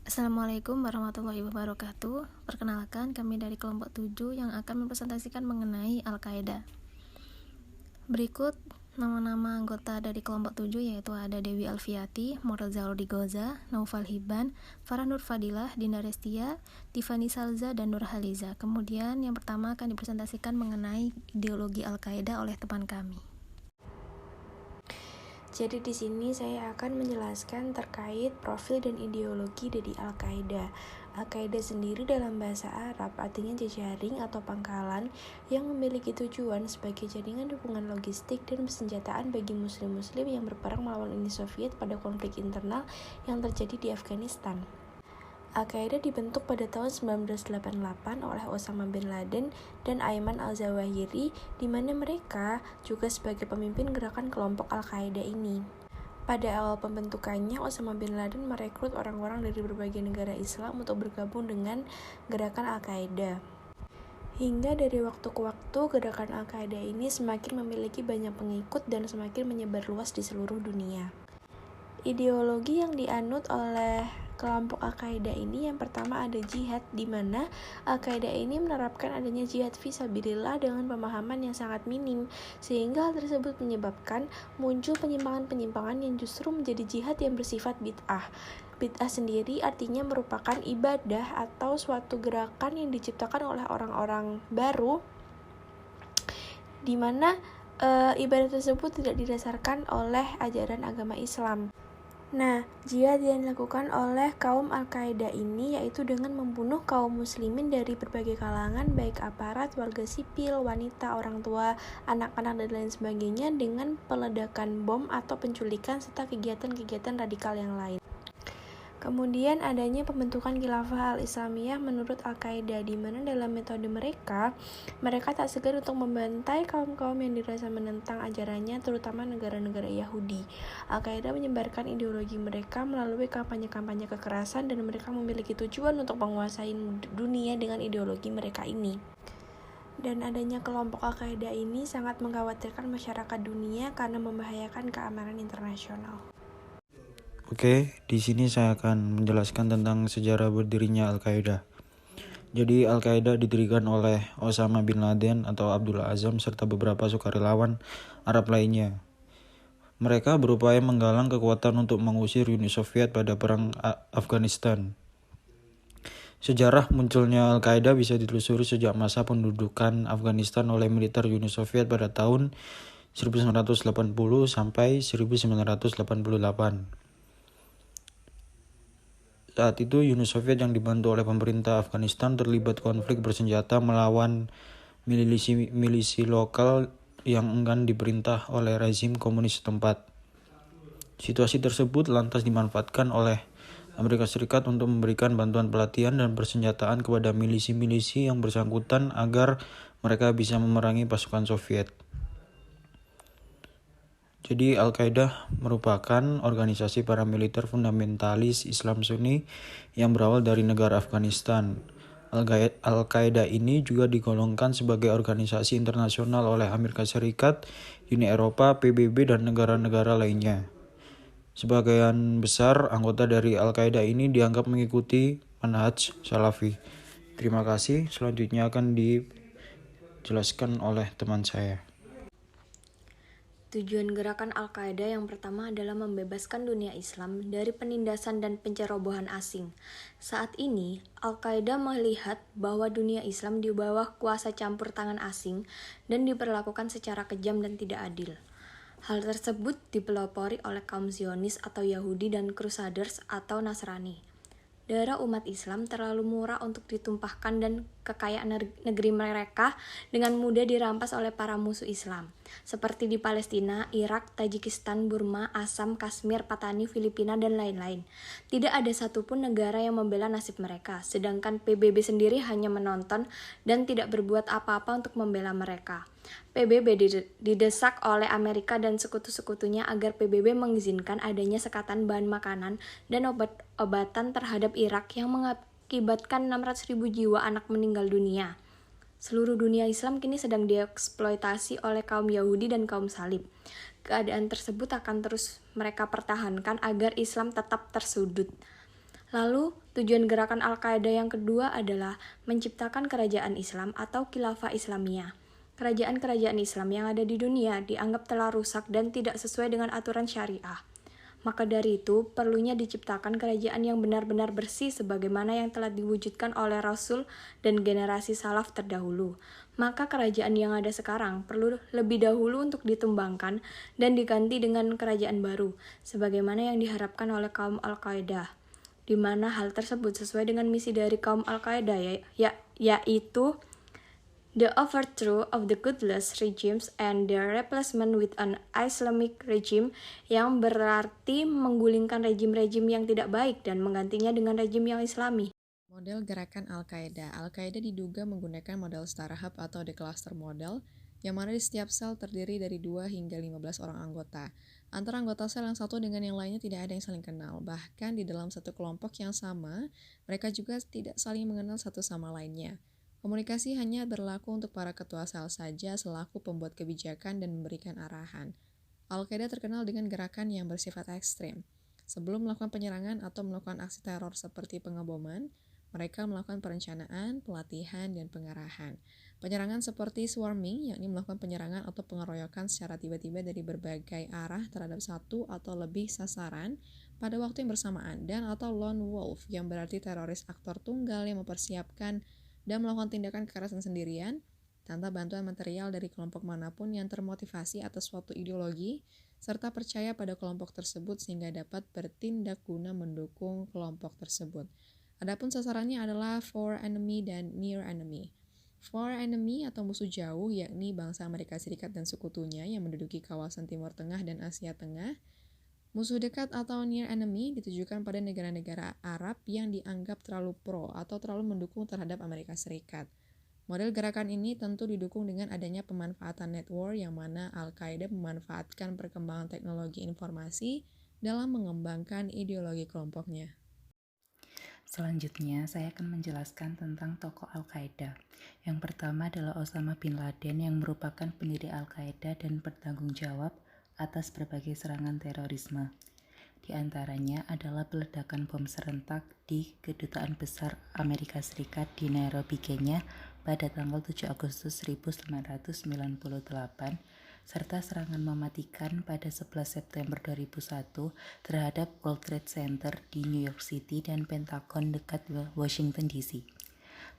Assalamualaikum warahmatullahi wabarakatuh. Perkenalkan, kami dari kelompok 7 yang akan mempresentasikan mengenai Al-Qaeda. Berikut nama-nama anggota dari kelompok 7, yaitu ada Dewi Alfiati, Morza Rodigoza, Naufal Hibban, Farah Nur Fadilah, Dinda Restia, Tiffany Salza, dan Nur Haliza. Kemudian yang pertama akan dipresentasikan mengenai ideologi Al-Qaeda oleh teman kami. Jadi di sini saya akan menjelaskan terkait profil dan ideologi dari Al-Qaeda. Al-Qaeda sendiri dalam bahasa Arab artinya jejaring atau pangkalan yang memiliki tujuan sebagai jaringan dukungan logistik dan persenjataan bagi muslim-muslim yang berperang melawan Uni Soviet pada konflik internal yang terjadi di Afghanistan. Al-Qaeda dibentuk pada tahun 1988 oleh Osama bin Laden dan Ayman al-Zawahiri, di mana mereka juga sebagai pemimpin gerakan kelompok Al-Qaeda ini. Pada awal pembentukannya, Osama bin Laden merekrut orang-orang dari berbagai negara Islam untuk bergabung dengan gerakan Al-Qaeda. Hingga dari waktu ke waktu, gerakan Al-Qaeda ini semakin memiliki banyak pengikut dan semakin menyebar luas di seluruh dunia. Ideologi yang dianut oleh kelompok Al-Qaeda ini yang pertama ada jihad, di mana Al-Qaeda ini menerapkan adanya jihad fisabilillah dengan pemahaman yang sangat minim, sehingga hal tersebut menyebabkan muncul penyimpangan-penyimpangan yang justru menjadi jihad yang bersifat bid'ah. Bid'ah sendiri artinya merupakan ibadah atau suatu gerakan yang diciptakan oleh orang-orang baru, di mana ibadah tersebut tidak didasarkan oleh ajaran agama Islam. Nah, jihad yang dilakukan oleh kaum Al-Qaeda ini yaitu dengan membunuh kaum muslimin dari berbagai kalangan, baik aparat, warga sipil, wanita, orang tua, anak-anak, dan lain sebagainya, dengan peledakan bom atau penculikan serta kegiatan-kegiatan radikal yang lain. Kemudian adanya pembentukan Khilafah Al-Islamiyah menurut Al-Qaeda, di mana dalam metode mereka tak segan untuk membantai kaum-kaum yang dirasa menentang ajarannya, terutama negara-negara Yahudi. Al-Qaeda menyebarkan ideologi mereka melalui kampanye-kampanye kekerasan, dan mereka memiliki tujuan untuk menguasai dunia dengan ideologi mereka ini. Dan adanya kelompok Al-Qaeda ini sangat mengkhawatirkan masyarakat dunia karena membahayakan keamanan internasional. Oke, di sini saya akan menjelaskan tentang sejarah berdirinya Al-Qaeda. Jadi Al-Qaeda didirikan oleh Osama bin Laden atau Abdullah Azam serta beberapa sukarelawan Arab lainnya. Mereka berupaya menggalang kekuatan untuk mengusir Uni Soviet pada perang Afghanistan. Sejarah munculnya Al-Qaeda bisa ditelusuri sejak masa pendudukan Afghanistan oleh militer Uni Soviet pada tahun 1980 sampai 1988. Saat itu Uni Soviet yang dibantu oleh pemerintah Afghanistan terlibat konflik bersenjata melawan milisi lokal yang enggan diperintah oleh rezim komunis setempat. Situasi tersebut lantas dimanfaatkan oleh Amerika Serikat untuk memberikan bantuan pelatihan dan persenjataan kepada milisi-milisi yang bersangkutan agar mereka bisa memerangi pasukan Soviet. Jadi Al-Qaeda merupakan organisasi paramiliter fundamentalis Islam Sunni yang berawal dari negara Afghanistan. Al-Qaeda ini juga digolongkan sebagai organisasi internasional oleh Amerika Serikat, Uni Eropa, PBB, dan negara-negara lainnya. Sebagian besar anggota dari Al-Qaeda ini dianggap mengikuti manhaj Salafi. Terima kasih, selanjutnya akan dijelaskan oleh teman saya. Tujuan gerakan Al-Qaeda yang pertama adalah membebaskan dunia Islam dari penindasan dan pencerobohan asing. Saat ini, Al-Qaeda melihat bahwa dunia Islam di bawah kuasa campur tangan asing dan diperlakukan secara kejam dan tidak adil. Hal tersebut dipelopori oleh kaum Zionis atau Yahudi dan Crusaders atau Nasrani. Darah umat Islam terlalu murah untuk ditumpahkan dan kekayaan negeri mereka dengan mudah dirampas oleh para musuh Islam, seperti di Palestina, Irak, Tajikistan, Burma, Assam, Kashmir, Patani, Filipina, dan lain-lain. Tidak ada satupun negara yang membela nasib mereka, sedangkan PBB sendiri hanya menonton dan tidak berbuat apa-apa untuk membela mereka. PBB didesak oleh Amerika dan sekutu-sekutunya agar PBB mengizinkan adanya sekatan bahan makanan dan obat-obatan terhadap Irak yang mengakibatkan 600.000 jiwa anak meninggal dunia. Seluruh dunia Islam kini sedang dieksploitasi oleh kaum Yahudi dan kaum Salib. Keadaan tersebut akan terus mereka pertahankan agar Islam tetap tersudut. Lalu, tujuan gerakan Al-Qaeda yang kedua adalah menciptakan kerajaan Islam atau Khilafah Islamiyah. Kerajaan-kerajaan Islam yang ada di dunia dianggap telah rusak dan tidak sesuai dengan aturan syariah. Maka dari itu, perlunya diciptakan kerajaan yang benar-benar bersih sebagaimana yang telah diwujudkan oleh Rasul dan generasi salaf terdahulu. Maka kerajaan yang ada sekarang perlu lebih dahulu untuk ditumbangkan dan diganti dengan kerajaan baru, sebagaimana yang diharapkan oleh kaum Al-Qaeda, di mana hal tersebut sesuai dengan misi dari kaum Al-Qaeda yaitu the overthrow of the godless regimes and their replacement with an Islamic regime, yang berarti menggulingkan rejim-rejim yang tidak baik dan menggantinya dengan rejim yang Islami. Model gerakan Al-Qaeda. Al-Qaeda diduga menggunakan model Starhub atau The Cluster Model, yang mana di setiap sel terdiri dari 2 hingga 15 orang anggota. Antara anggota sel yang satu dengan yang lainnya tidak ada yang saling kenal. Bahkan di dalam satu kelompok yang sama, mereka juga tidak saling mengenal satu sama lainnya. Komunikasi hanya berlaku untuk para ketua sel saja selaku pembuat kebijakan dan memberikan arahan. Al-Qaeda terkenal dengan gerakan yang bersifat ekstrim. Sebelum melakukan penyerangan atau melakukan aksi teror seperti pengeboman, mereka melakukan perencanaan, pelatihan, dan pengarahan. Penyerangan seperti swarming, yakni melakukan penyerangan atau pengeroyokan secara tiba-tiba dari berbagai arah terhadap satu atau lebih sasaran pada waktu yang bersamaan, dan atau lone wolf, yang berarti teroris aktor tunggal yang mempersiapkan dan melakukan tindakan kekerasan sendirian, tanpa bantuan material dari kelompok manapun yang termotivasi atas suatu ideologi, serta percaya pada kelompok tersebut sehingga dapat bertindak guna mendukung kelompok tersebut. Adapun sasarannya adalah far enemy dan near enemy. Far enemy atau musuh jauh, yakni bangsa Amerika Serikat dan sekutunya yang menduduki kawasan Timur Tengah dan Asia Tengah. Musuh dekat atau near enemy ditujukan pada negara-negara Arab yang dianggap terlalu pro atau terlalu mendukung terhadap Amerika Serikat. Model gerakan ini tentu didukung dengan adanya pemanfaatan network, yang mana Al-Qaeda memanfaatkan perkembangan teknologi informasi dalam mengembangkan ideologi kelompoknya. Selanjutnya, saya akan menjelaskan tentang tokoh Al-Qaeda. Yang pertama adalah Osama bin Laden, yang merupakan pendiri Al-Qaeda dan bertanggung jawab atas berbagai serangan terorisme. Di antaranya adalah peledakan bom serentak di Kedutaan Besar Amerika Serikat di Nairobi, Kenya pada tanggal 7 Agustus 1998, serta serangan mematikan pada 11 September 2001 terhadap World Trade Center di New York City dan Pentagon dekat Washington DC.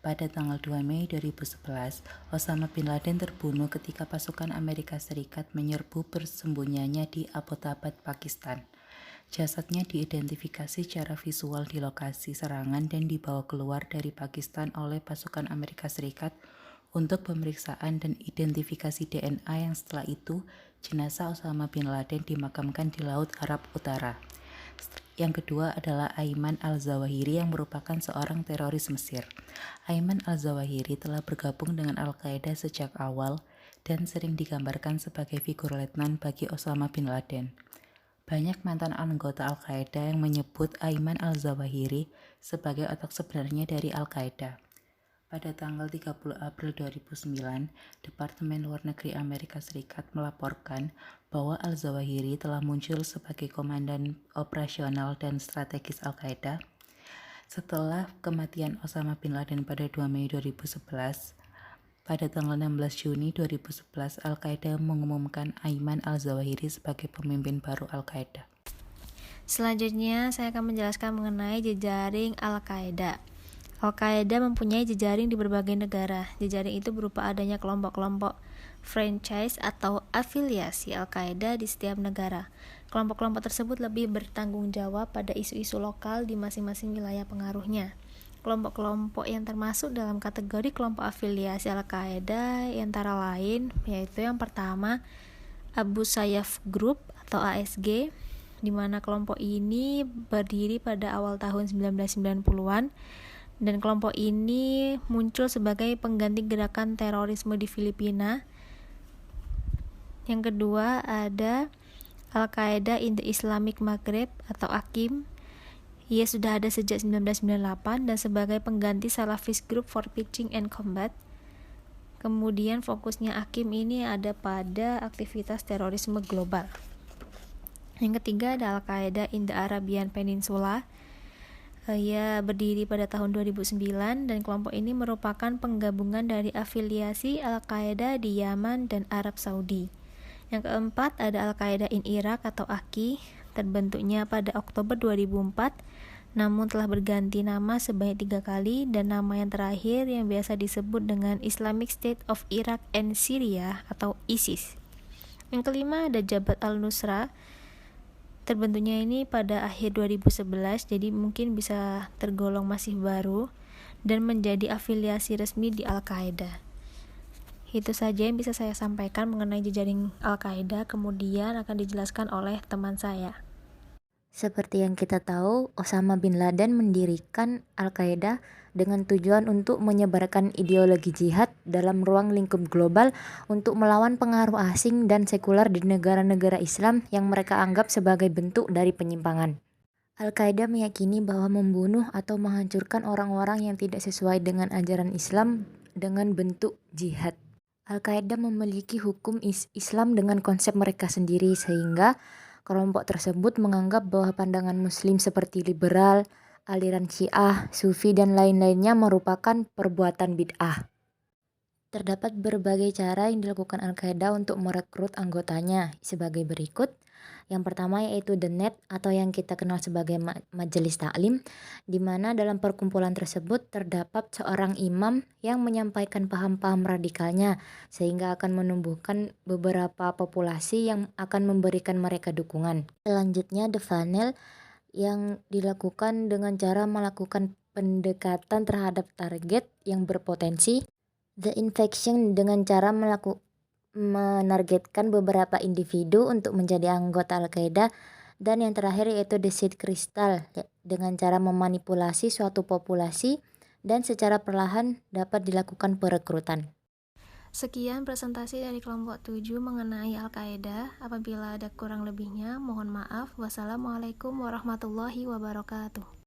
Pada tanggal 2 Mei 2011, Osama bin Laden terbunuh ketika pasukan Amerika Serikat menyerbu persembunyiannya di Abbottabad, Pakistan. Jasadnya diidentifikasi secara visual di lokasi serangan dan dibawa keluar dari Pakistan oleh pasukan Amerika Serikat untuk pemeriksaan dan identifikasi DNA, yang setelah itu jenazah Osama bin Laden dimakamkan di Laut Arab Utara. Yang kedua adalah Ayman al-Zawahiri, yang merupakan seorang teroris Mesir. Ayman al-Zawahiri telah bergabung dengan Al-Qaeda sejak awal dan sering digambarkan sebagai figur letnan bagi Osama bin Laden. Banyak mantan anggota Al-Qaeda yang menyebut Ayman al-Zawahiri sebagai otak sebenarnya dari Al-Qaeda. Pada tanggal 30 April 2009, Departemen Luar Negeri Amerika Serikat melaporkan bahwa al-Zawahiri telah muncul sebagai komandan operasional dan strategis Al-Qaeda. Setelah kematian Osama bin Laden pada 2 Mei 2011, pada tanggal 16 Juni 2011, Al-Qaeda mengumumkan Ayman al-Zawahiri sebagai pemimpin baru Al-Qaeda. Selanjutnya, saya akan menjelaskan mengenai jejaring Al-Qaeda. Al-Qaeda mempunyai jejaring di berbagai negara. Jejaring itu berupa adanya kelompok-kelompok franchise atau afiliasi Al-Qaeda di setiap negara. Kelompok-kelompok tersebut lebih bertanggung jawab pada isu-isu lokal di masing-masing wilayah pengaruhnya. Kelompok-kelompok yang termasuk dalam kategori kelompok afiliasi Al-Qaeda antara lain yaitu yang pertama Abu Sayyaf Group atau ASG, di mana kelompok ini berdiri pada awal tahun 1990-an. Dan kelompok ini muncul sebagai pengganti gerakan terorisme di Filipina. Yang kedua ada Al-Qaeda in the Islamic Maghreb atau AQIM. Ia sudah ada sejak 1998 dan sebagai pengganti Salafist Group for Pitching and Combat. Kemudian fokusnya AQIM ini ada pada aktivitas terorisme global. Yang ketiga ada Al-Qaeda in the Arabian Peninsula. Ia berdiri pada tahun 2009 dan kelompok ini merupakan penggabungan dari afiliasi Al-Qaeda di Yaman dan Arab Saudi. Yang keempat ada Al-Qaeda in Iraq atau AKI, terbentuknya pada Oktober 2004, namun telah berganti nama sebanyak 3 kali dan nama yang terakhir yang biasa disebut dengan Islamic State of Iraq and Syria atau ISIS. Yang kelima ada Jabhat al-Nusra. Terbentuknya ini pada akhir 2011, jadi mungkin bisa tergolong masih baru dan menjadi afiliasi resmi di Al-Qaeda. Itu saja yang bisa saya sampaikan mengenai jejaring Al-Qaeda, kemudian akan dijelaskan oleh teman saya. Seperti yang kita tahu, Osama bin Laden mendirikan Al-Qaeda dengan tujuan untuk menyebarkan ideologi jihad dalam ruang lingkup global untuk melawan pengaruh asing dan sekuler di negara-negara Islam yang mereka anggap sebagai bentuk dari penyimpangan. Al-Qaeda meyakini bahwa membunuh atau menghancurkan orang-orang yang tidak sesuai dengan ajaran Islam dengan bentuk jihad. Al-Qaeda memiliki hukum Islam dengan konsep mereka sendiri, sehingga kelompok tersebut menganggap bahwa pandangan Muslim seperti liberal, aliran Syiah, Sufi, dan lain-lainnya merupakan perbuatan bid'ah. Terdapat berbagai cara yang dilakukan Al-Qaeda untuk merekrut anggotanya sebagai berikut. Yang pertama yaitu The Net atau yang kita kenal sebagai Majelis Taklim, di mana dalam perkumpulan tersebut terdapat seorang imam yang menyampaikan paham-paham radikalnya, sehingga akan menumbuhkan beberapa populasi yang akan memberikan mereka dukungan. Selanjutnya The Funnel yang dilakukan dengan cara melakukan pendekatan terhadap target yang berpotensi. The Infection dengan cara menargetkan beberapa individu untuk menjadi anggota Al-Qaeda. Dan yang terakhir yaitu The Seed Crystal dengan cara memanipulasi suatu populasi dan secara perlahan dapat dilakukan perekrutan. Sekian presentasi dari kelompok 7 mengenai Al-Qaeda. Apabila ada kurang lebihnya, mohon maaf. Wassalamualaikum warahmatullahi wabarakatuh.